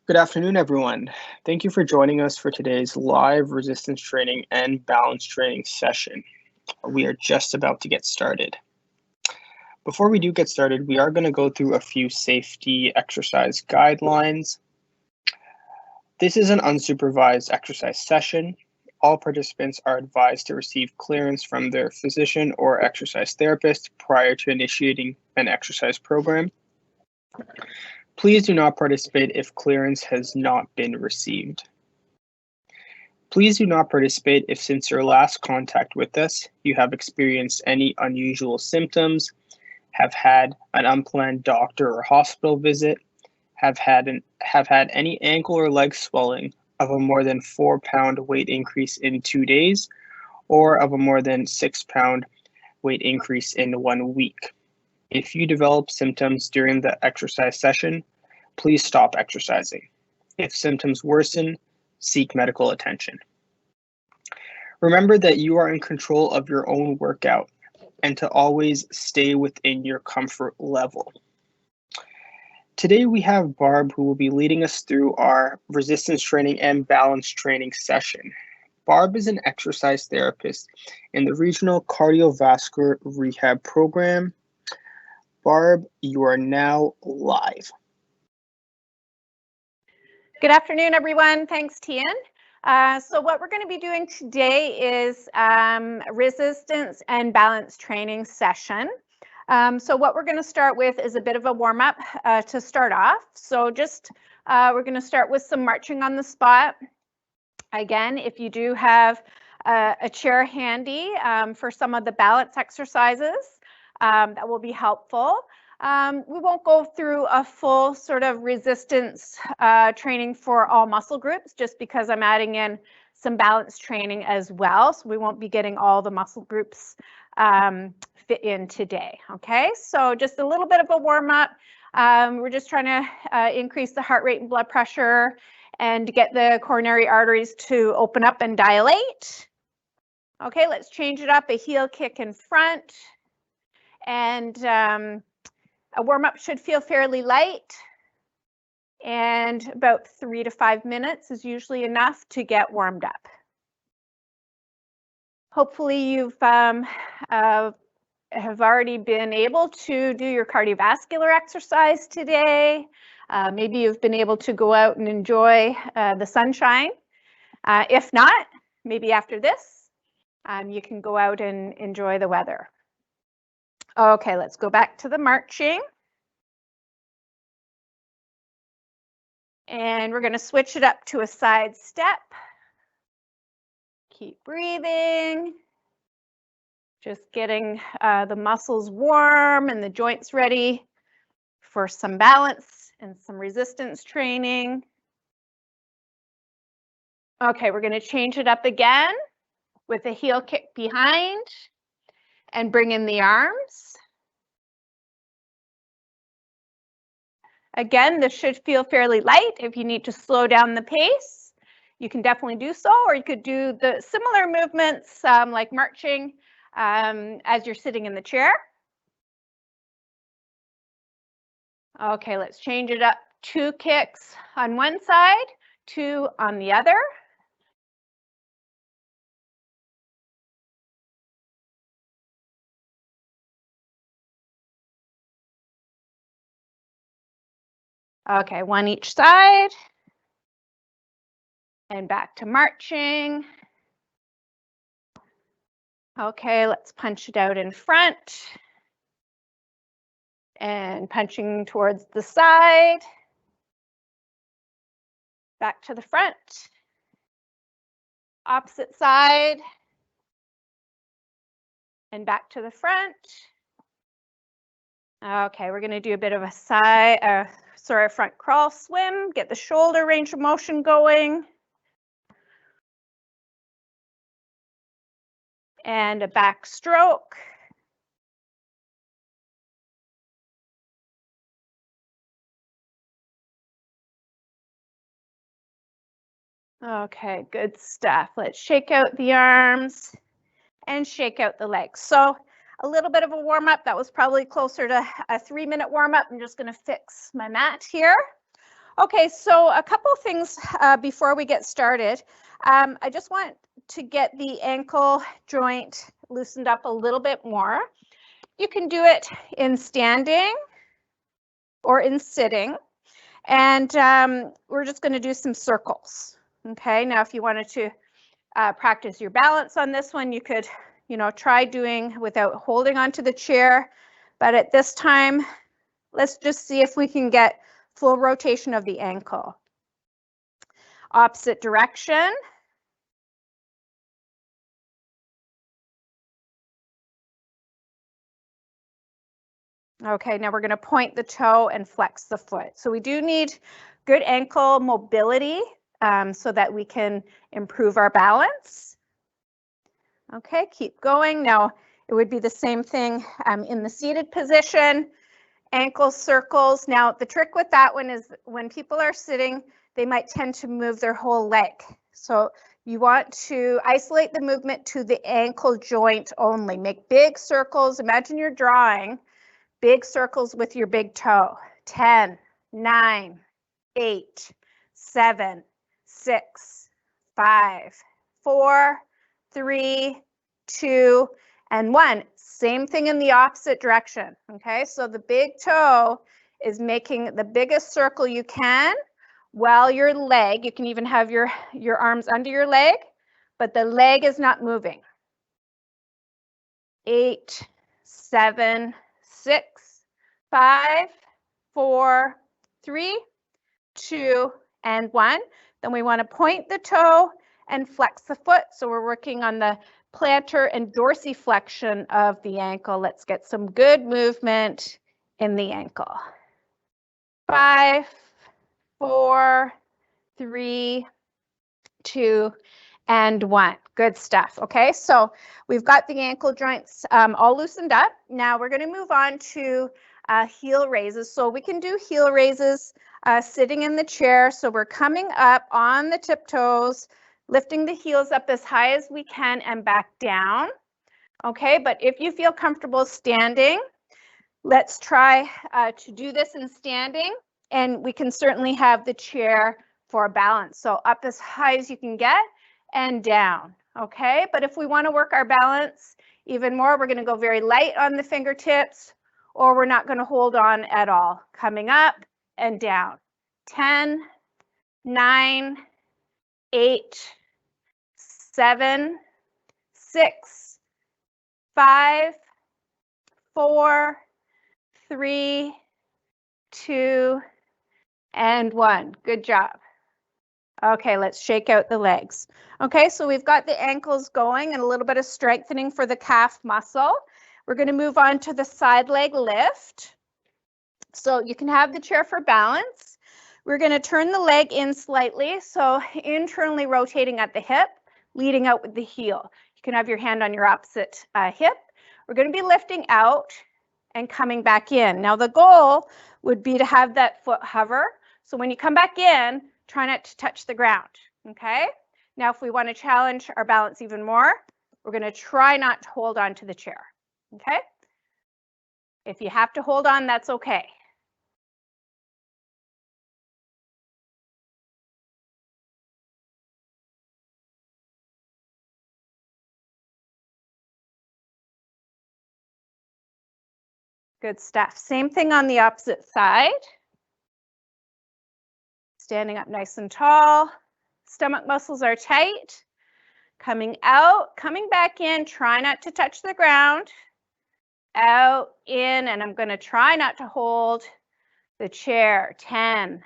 Good afternoon, everyone. Thank you for joining us for today's live resistance training and balance training session. We are just about to get started. Before we do get started, we are going to go through a few safety exercise guidelines. This is an unsupervised exercise session. All participants are advised to receive clearance from their physician or exercise therapist prior to initiating an exercise program. Please do not participate if clearance has not been received. Please do not participate if since your last contact with us, you have experienced any unusual symptoms, have had an unplanned doctor or hospital visit, have had any ankle or leg swelling of a more than 4-pound weight increase in 2 days, or of a more than 6-pound weight increase in 1 week. If you develop symptoms during the exercise session, please stop exercising. If symptoms worsen, seek medical attention. Remember that you are in control of your own workout and to always stay within your comfort level. Today we have Barb, who will be leading us through our resistance training and balance training session. Barb is an exercise therapist in the Regional Cardiovascular Rehab program. Barb, you are now live. Good afternoon, everyone. Thanks, Tian. So what we're going to be doing today is resistance and balance training session. So what we're going to start with is a bit of a warm-up to start off. So just we're going to start with some marching on the spot. Again, if you do have a chair handy for some of the balance exercises, that will be helpful. We won't go through a full sort of resistance training for all muscle groups, just because I'm adding in some balance training as well. So we won't be getting all the muscle groups fit in today. Okay, so just a little bit of a warm up. We're just trying to increase the heart rate and blood pressure and get the coronary arteries to open up and dilate. Okay, let's change it up. A heel kick in front. And a warm-up should feel fairly light, and about 3 to 5 minutes is usually enough to get warmed up. Hopefully you've have already been able to do your cardiovascular exercise today. Maybe you've been able to go out and enjoy the sunshine. If not, maybe after this, you can go out and enjoy the weather. Okay, let's go back to the marching. And we're going to switch it up to a side step. Keep breathing. Just getting the muscles warm and the joints ready for some balance and some resistance training. Okay, we're going to change it up again with a heel kick behind and bring in the arms. Again, this should feel fairly light. If you need to slow down the pace, you can definitely do so, or you could do the similar movements like marching as you're sitting in the chair. Okay, let's change it up. 2 kicks on one side, 2 on the other. Okay, 1 each side. And back to marching. Okay, let's punch it out in front. And punching towards the side. Back to the front. Opposite side. And back to the front. Okay, we're going to do a bit of a front crawl swim, get the shoulder range of motion going. And a back stroke. Okay, good stuff. Let's shake out the arms and shake out the legs. So a little bit of a warm up. That was probably closer to a 3-minute warm up. I'm just going to fix my mat here. Okay, so a couple things before we get started. I just want to get the ankle joint loosened up a little bit more. You can do it in standing or in sitting. And we're just going to do some circles. Okay, now if you wanted to practice your balance on this one, you could, try doing without holding onto the chair. But at this time, let's just see if we can get full rotation of the ankle. Opposite direction. Okay, now we're going to point the toe and flex the foot. So we do need good ankle mobility so that we can improve our balance. Okay, keep going. Now it would be the same thing in the seated position, ankle circles. Now the trick with that one is when people are sitting, they might tend to move their whole leg. So you want to isolate the movement to the ankle joint only. Make big circles. Imagine you're drawing big circles with your big toe. 10, 9, 8, 7, 6, 5, 4, 3, 2, and 1. Same thing in the opposite direction. Okay, so the big toe is making the biggest circle you can, while your leg, you can even have your arms under your leg, but the leg is not moving. 8, 7, 6, 5, 4, 3, 2, and 1. Then we want to point the toe and flex the foot. So we're working on the plantar and dorsiflexion of the ankle. Let's get some good movement in the ankle. 5, 4, 3, 2, and 1. Good stuff. Okay, so we've got the ankle joints all loosened up. Now we're going to move on to heel raises. So we can do heel raises sitting in the chair. So we're coming up on the tiptoes, lifting the heels up as high as we can and back down. Okay, but if you feel comfortable standing, let's try to do this in standing, and we can certainly have the chair for balance. So up as high as you can get and down. Okay, but if we want to work our balance even more, we're going to go very light on the fingertips, or we're not going to hold on at all. Coming up and down. 10, 9, 8, 7, 6, 5, 4, 3, 2, and 1. Good job. Okay, let's shake out the legs. Okay, so we've got the ankles going and a little bit of strengthening for the calf muscle. We're going to move on to the side leg lift. So you can have the chair for balance. We're going to turn the leg in slightly, so internally rotating at the hip, leading out with the heel. You can have your hand on your opposite hip. We're going to be lifting out and coming back in. Now the goal would be to have that foot hover. So when you come back in, try not to touch the ground, okay? Now, if we want to challenge our balance even more, we're going to try not to hold on to the chair, okay? If you have to hold on, that's okay. Good stuff. Same thing on the opposite side. Standing up nice and tall. Stomach muscles are tight. Coming out, coming back in. Try not to touch the ground. Out, in, and I'm going to try not to hold the chair. 10,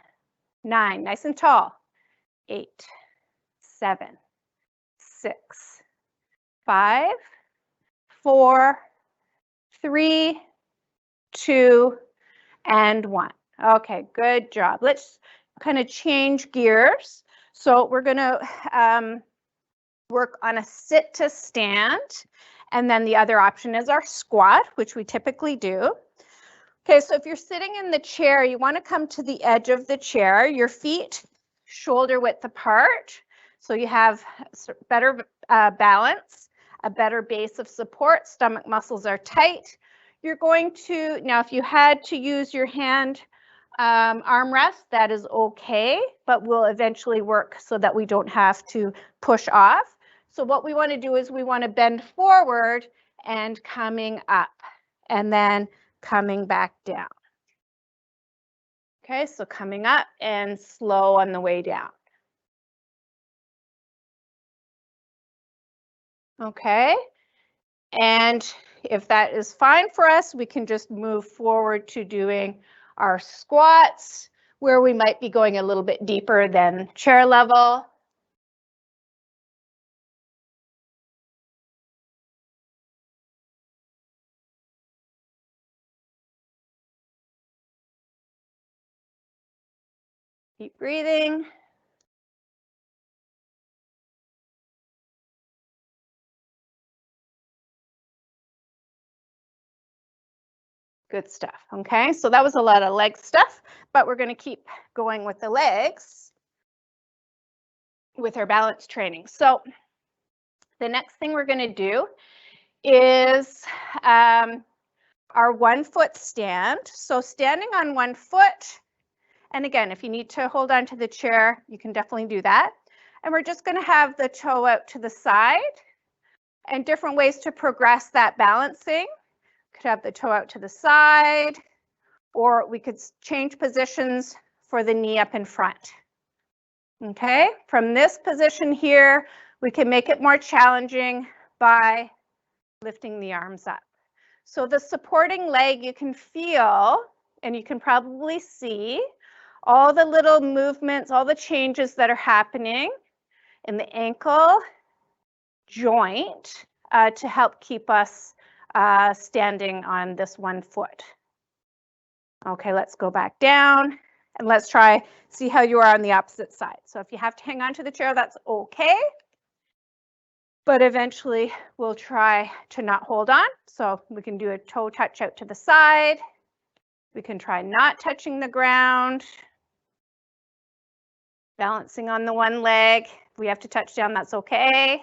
9, nice and tall. 8, 7, 6, 5, 4, 3, 2, and 1. Okay, good job. Let's kind of change gears. So we're going to work on a sit to stand, and then the other option is our squat, which we typically do. Okay, so if you're sitting in the chair, you want to come to the edge of the chair, your feet shoulder width apart, so you have better balance, a better base of support, stomach muscles are tight. You're going to, now if you had to use your hand armrest, that is okay, but we'll eventually work so that we don't have to push off. So what we want to do is we want to bend forward and coming up and then coming back down. Okay, so coming up and slow on the way down. Okay, and if that is fine for us, we can just move forward to doing our squats, where we might be going a little bit deeper than chair level. Keep breathing. Good stuff. Okay, so that was a lot of leg stuff, but we're going to keep going with the legs with our balance training. So the next thing we're going to do is our 1 foot stand. So standing on 1 foot, and again, if you need to hold on to the chair, you can definitely do that. And we're just going to have the toe out to the side, and different ways to progress that balancing. Could have the toe out to the side, or we could change positions for the knee up in front. Okay, from this position here, we can make it more challenging by lifting the arms up. So the supporting leg, you can feel, and you can probably see all the little movements, all the changes that are happening in the ankle joint to help keep us standing on this 1 foot. Okay, let's go back down and let's try, see how you are on the opposite side. So if you have to hang on to the chair, that's okay. But eventually we'll try to not hold on. So we can do a toe touch out to the side. We can try not touching the ground. Balancing on the one leg. If we have to touch down, that's okay.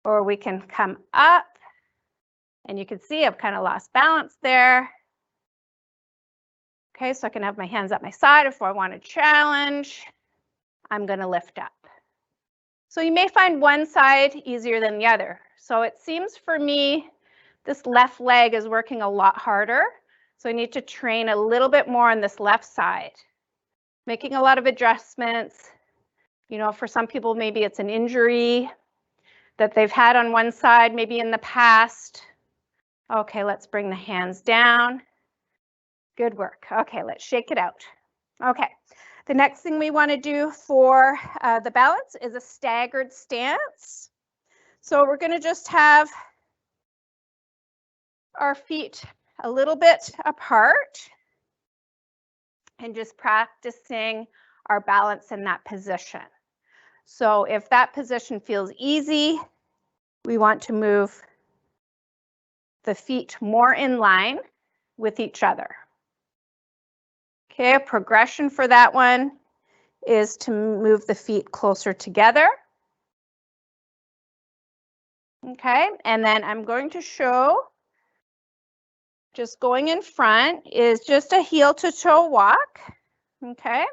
Or we can come up. And you can see I've kind of lost balance there. Okay, so I can have my hands at my side if I want to challenge. I'm going to lift up. So you may find one side easier than the other. So it seems for me, this left leg is working a lot harder. So I need to train a little bit more on this left side. Making a lot of adjustments. You know, for some people, maybe it's an injury that they've had on one side, maybe in the past. Okay, let's bring the hands down. Good work. Okay, let's shake it out. Okay, the next thing we want to do for the balance is a staggered stance. So we're going to just have our feet a little bit apart and just practicing our balance in that position. So if that position feels easy, we want to move the feet more in line with each other. Okay, a progression for that one is to move the feet closer together. Okay, and then I'm going to show, just going in front is just a heel to toe walk. Okay,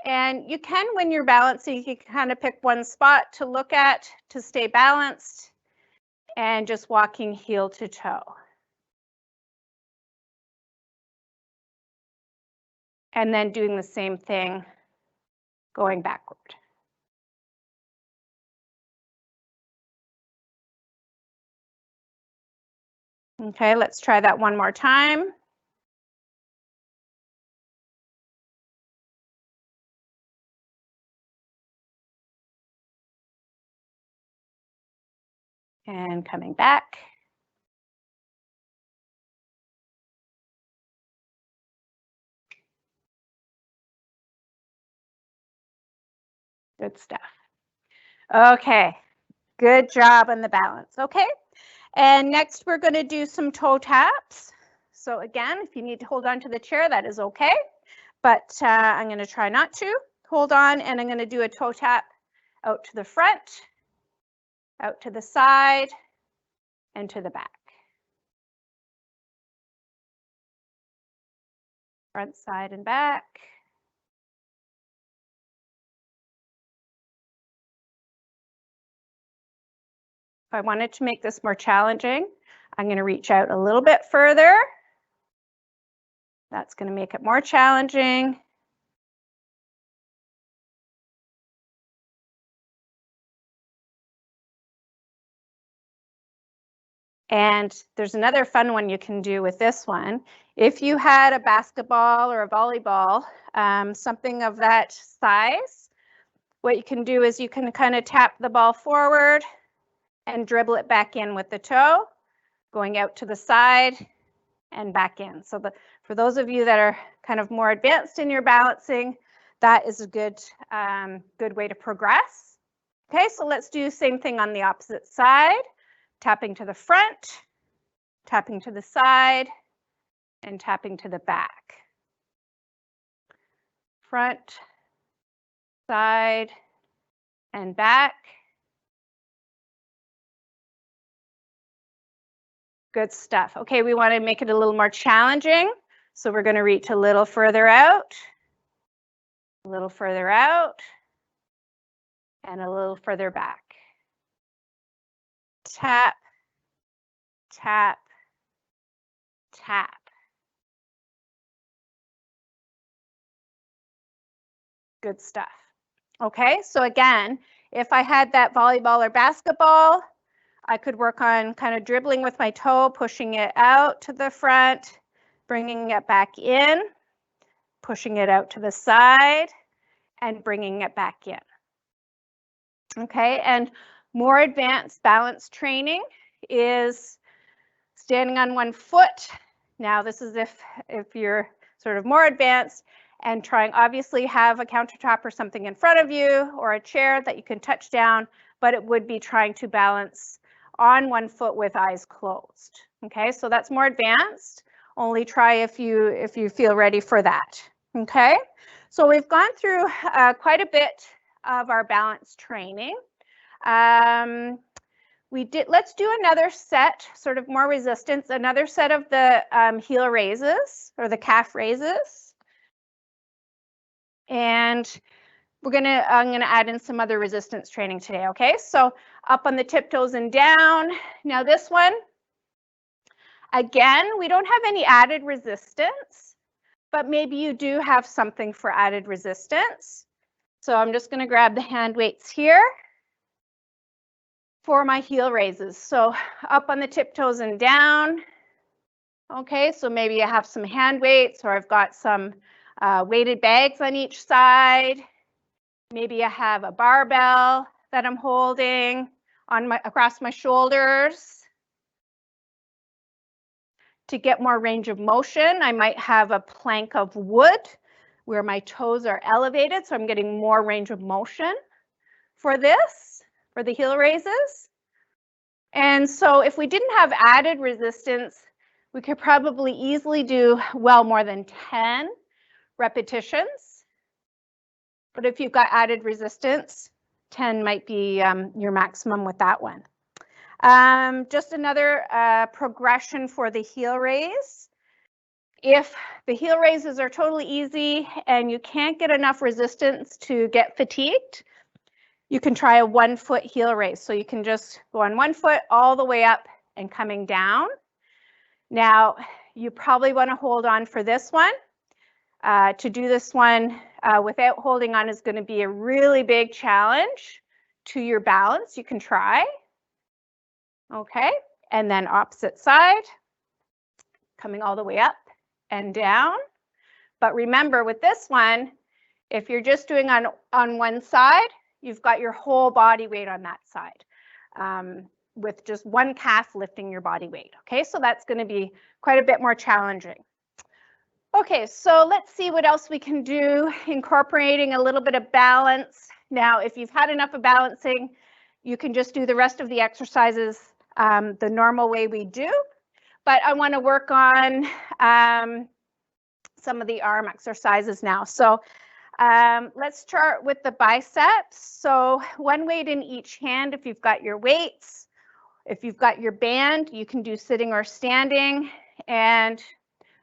and you can, when you're balancing, you can kind of pick one spot to look at to stay balanced and just walking heel to toe. And then doing the same thing going backward. Okay, let's try that one more time. And coming back. Good stuff. Okay, good job on the balance. Okay, and next we're going to do some toe taps. So again, if you need to hold on to the chair, that is okay. But I'm going to try not to. Hold on, and I'm going to do a toe tap out to the front, out to the side, and to the back. Front, side, and back. If I wanted to make this more challenging, I'm going to reach out a little bit further. That's going to make it more challenging. And there's another fun one you can do with this one. If you had a basketball or a volleyball, something of that size, what you can do is you can kind of tap the ball forward and dribble it back in with the toe, going out to the side and back in. So for those of you that are kind of more advanced in your balancing, that is a good way to progress. Okay, so let's do the same thing on the opposite side. Tapping to the front, tapping to the side, and tapping to the back. Front, side, and back. Good stuff. Okay, we want to make it a little more challenging. So we're going to reach a little further out, a little further out, and a little further back. Tap, tap, tap. Good stuff. Okay, so again, if I had that volleyball or basketball, I could work on kind of dribbling with my toe, pushing it out to the front, bringing it back in, pushing it out to the side, and bringing it back in. Okay, and more advanced balance training is standing on one foot. Now this is if you're sort of more advanced and trying, obviously have a countertop or something in front of you or a chair that you can touch down, but it would be trying to balance on one foot with eyes closed. Okay, so that's more advanced. Only try if you feel ready for that. Okay, so we've gone through quite a bit of our balance training. Let's do another set, sort of more resistance, another set of the heel raises or the calf raises. And I'm gonna add in some other resistance training today, okay? So up on the tiptoes and down. Now this one, again, we don't have any added resistance, but maybe you do have something for added resistance. So I'm just gonna grab the hand weights here for my heel raises. So up on the tiptoes and down. Okay, so maybe I have some hand weights or I've got some weighted bags on each side. Maybe I have a barbell that I'm holding across my shoulders. To get more range of motion, I might have a plank of wood where my toes are elevated, so I'm getting more range of motion for this, for the heel raises. And so if we didn't have added resistance, we could probably easily do well more than 10 repetitions. But if you've got added resistance, 10 might be your maximum with that one. Just another progression for the heel raise. If the heel raises are totally easy and you can't get enough resistance to get fatigued, you can try a 1 foot heel raise. So you can just go on 1 foot all the way up and coming down. Now, you probably want to hold on for this one. To do this one without holding on is going to be a really big challenge to your balance. You can try. Okay, and then opposite side, coming all the way up and down. But remember with this one, if you're just doing on one side, you've got your whole body weight on that side with just one calf lifting your body weight. Okay, so that's going to be quite a bit more challenging. Okay, so let's see what else we can do, incorporating a little bit of balance. Now, if you've had enough of balancing, you can just do the rest of the exercises the normal way we do. But I want to work on some of the arm exercises now. So let's start with the biceps. So one weight in each hand if you've got your weights. If you've got your band, you can do sitting or standing. And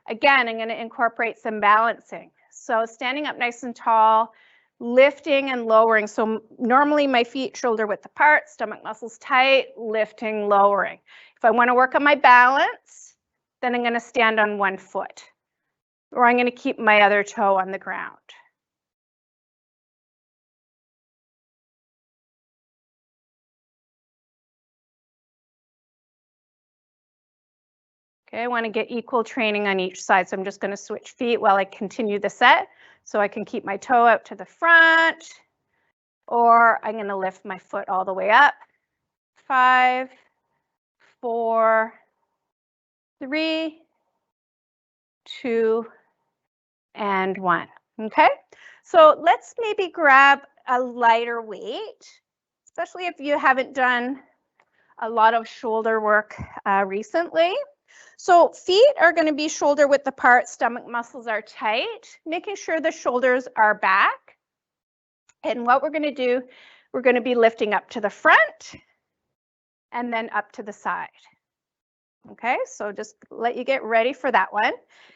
Again, I'm going to incorporate some balancing. So standing up nice and tall, lifting and lowering. So normally my feet shoulder width apart, stomach muscles tight, lifting, lowering. If I want to work on my balance, then I'm going to stand on one foot, or I'm going to keep my other toe on the ground. Okay, I want to get equal training on each side, so I'm just going to switch feet while I continue the set. So I can keep my toe out to the front, or I'm going to lift my foot all the way up. 5, 4, 3, 2, and 1. Okay, so let's maybe grab a lighter weight, especially if you haven't done a lot of shoulder work recently. So feet are going to be shoulder width apart, stomach muscles are tight, making sure the shoulders are back. And what we're going to do, we're going to be lifting up to the front and then up to the side. Okay, so just let you get ready for that one.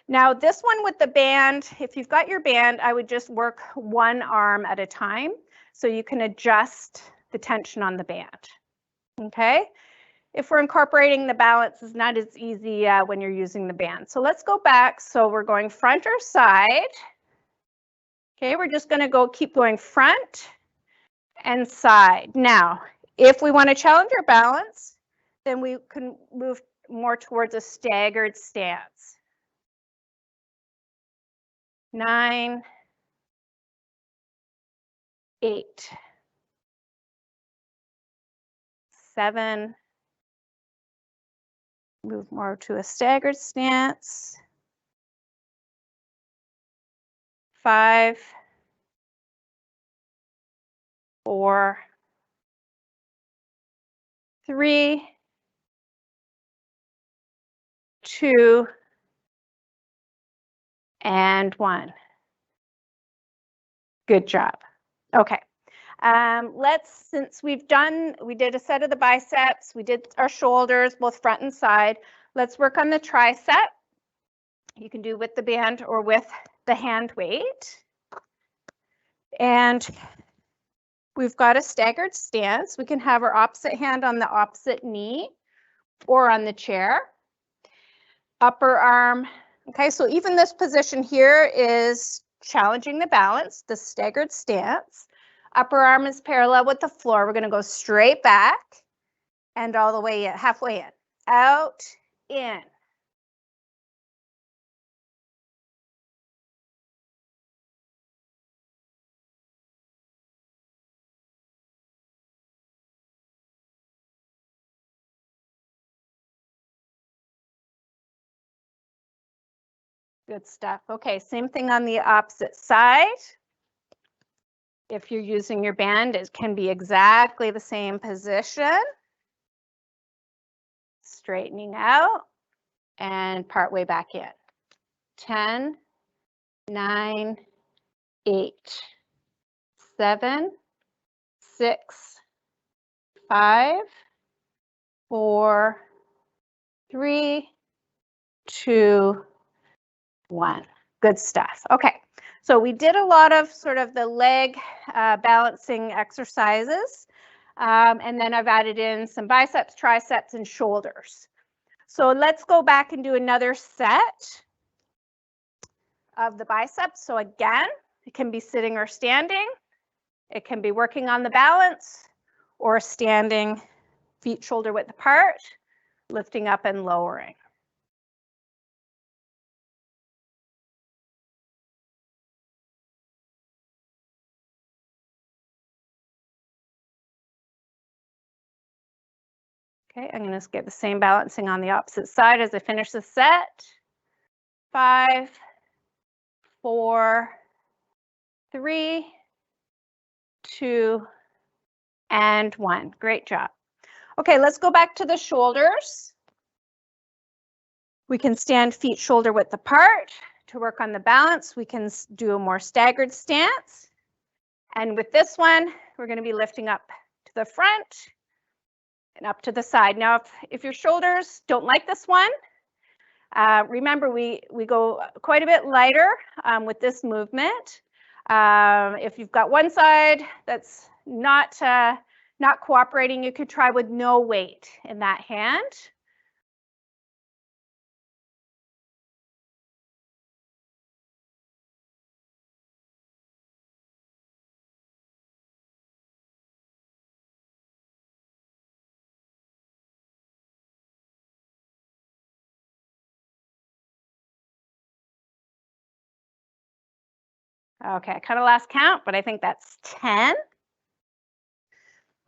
Now this one with the band, if you've got your band, I would just work one arm at a time so you can adjust the tension on the band. Okay, if we're incorporating the balance, it's not as easy when you're using the band. So let's go back. So we're going front or side. Okay, we're just going to keep going front and side. Now, if we want to challenge our balance, then we can move more towards a staggered stance. 9, 8, 7, move more to a staggered stance. 5, 4, 3, 2, and 1. Good job. Okay. Since we did a set of the biceps, we did our shoulders, both front and side. Let's work on the tricep. You can do with the band or with the hand weight. And we've got a staggered stance. We can have our opposite hand on the opposite knee or on the chair. Upper arm. Okay, so even this position here is challenging the balance, the staggered stance. Upper arm is parallel with the floor. We're going to go straight back and all the way in, halfway in, out, in. Good stuff. Okay, same thing on the opposite side. If you're using your band, it can be exactly the same position. Straightening out and part way back in. 10, 9, 8, 7, 6, 5, 4, 3, 2, 1. Good stuff. Okay, so we did a lot of sort of the leg balancing exercises, and then I've added in some biceps, triceps, and shoulders. So let's go back and do another set of the biceps. So again, it can be sitting or standing. It can be working on the balance or standing, feet shoulder width apart, lifting up and lowering. Okay, I'm going to get the same balancing on the opposite side as I finish the set. 5, 4, 3, 2, and 1. Great job. Okay, let's go back to the shoulders. We can stand feet shoulder width apart to work on the balance. We can do a more staggered stance. And with this one, we're going to be lifting up to the front and up to the side. Now, if your shoulders don't like this one, Remember, we go quite a bit lighter with this movement. If you've got one side that's not cooperating, you could try with no weight in that hand. Okay, kind of last count, but I think that's 10.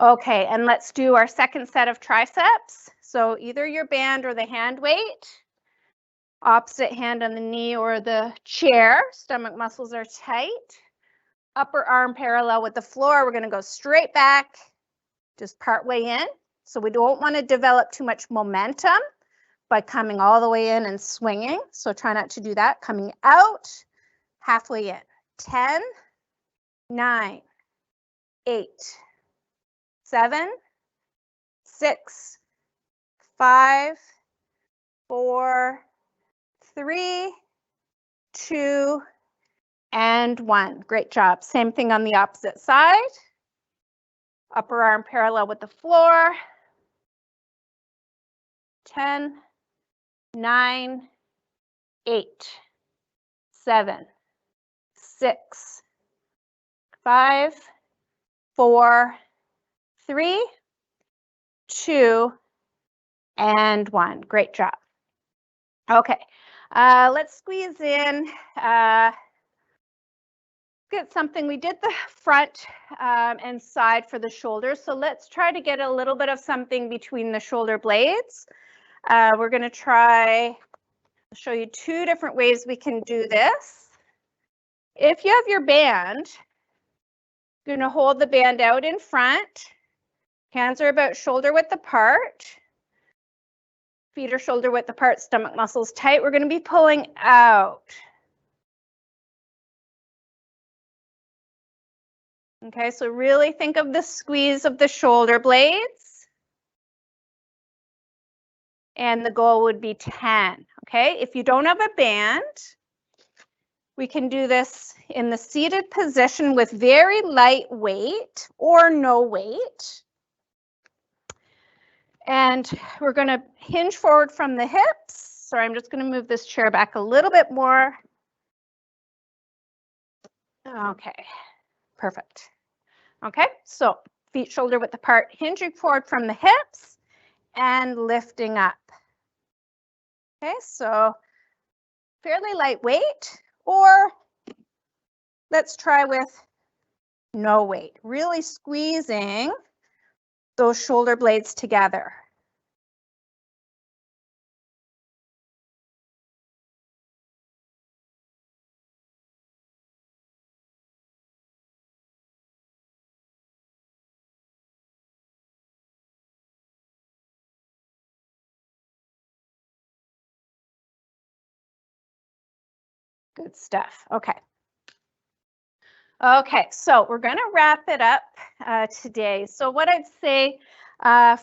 Okay, and let's do our second set of triceps. So either your band or the hand weight. Opposite hand on the knee or the chair. Stomach muscles are tight. Upper arm parallel with the floor. We're going to go straight back, just part way in. So we don't want to develop too much momentum by coming all the way in and swinging. So try not to do that. Coming out, halfway in. 10, 9, 8, 7, 6, 5, 4, 3, 2, and 1. Great job. Same thing on the opposite side. Upper arm parallel with the floor. 10, 9, 8, 7, 6, 5, 4, 3, 2, and 1. Great job. Okay, let's squeeze in, get something. We did the front and side for the shoulders, so let's try to get a little bit of something between the shoulder blades. We're going to try, I'll show you 2 different ways we can do this. If you have your band, you're going to hold the band out in front. Hands are about shoulder width apart. Feet are shoulder width apart, stomach muscles tight. We're going to be pulling out. Okay, so really think of the squeeze of the shoulder blades. And the goal would be 10. Okay, if you don't have a band, we can do this in the seated position with very light weight or no weight. And we're going to hinge forward from the hips. Sorry, I'm just going to move this chair back a little bit more. Okay, perfect. Okay, so feet shoulder width apart, hinging forward from the hips and lifting up. Okay, so fairly lightweight, or let's try with no weight, really squeezing those shoulder blades together. Good stuff. Okay. Okay, so we're going to wrap it up today. So what I'd say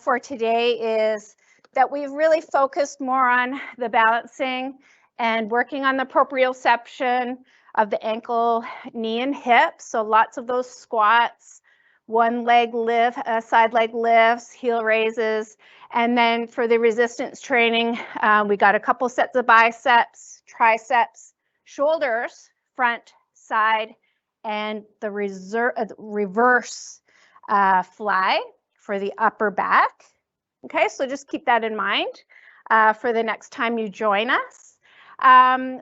for today is that we've really focused more on the balancing and working on the proprioception of the ankle, knee, and hip. So lots of those squats, one leg lift, side leg lifts, heel raises. And then for the resistance training, we got a couple sets of biceps, triceps, shoulders, front, side, and the reverse fly for the upper back. Okay, so just keep that in mind for the next time you join us.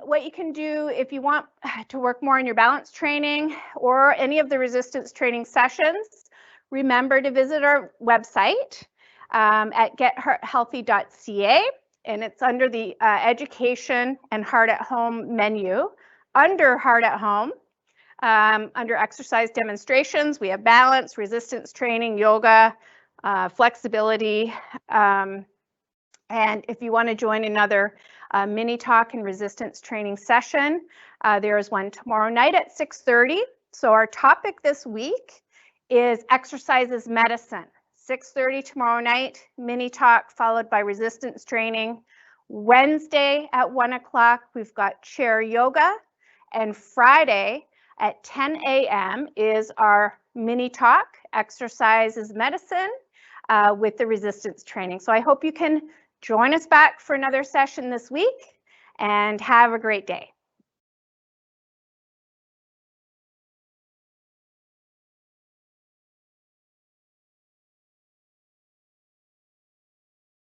What you can do if you want to work more on your balance training or any of the resistance training sessions, remember to visit our website at gethearthealthy.ca, and it's under the Education and Heart at Home menu. Under Heart at Home, under exercise demonstrations, we have balance, resistance training, yoga, flexibility. And if you want to join another mini talk and resistance training session, there is one tomorrow night at 6:30. So our topic this week is exercise is medicine. 6:30 tomorrow night, mini talk followed by resistance training. Wednesday at 1 o'clock, we've got chair yoga. And Friday at 10 a.m. is our mini talk, Exercise is Medicine, with the resistance training. So I hope you can join us back for another session this week, and have a great day.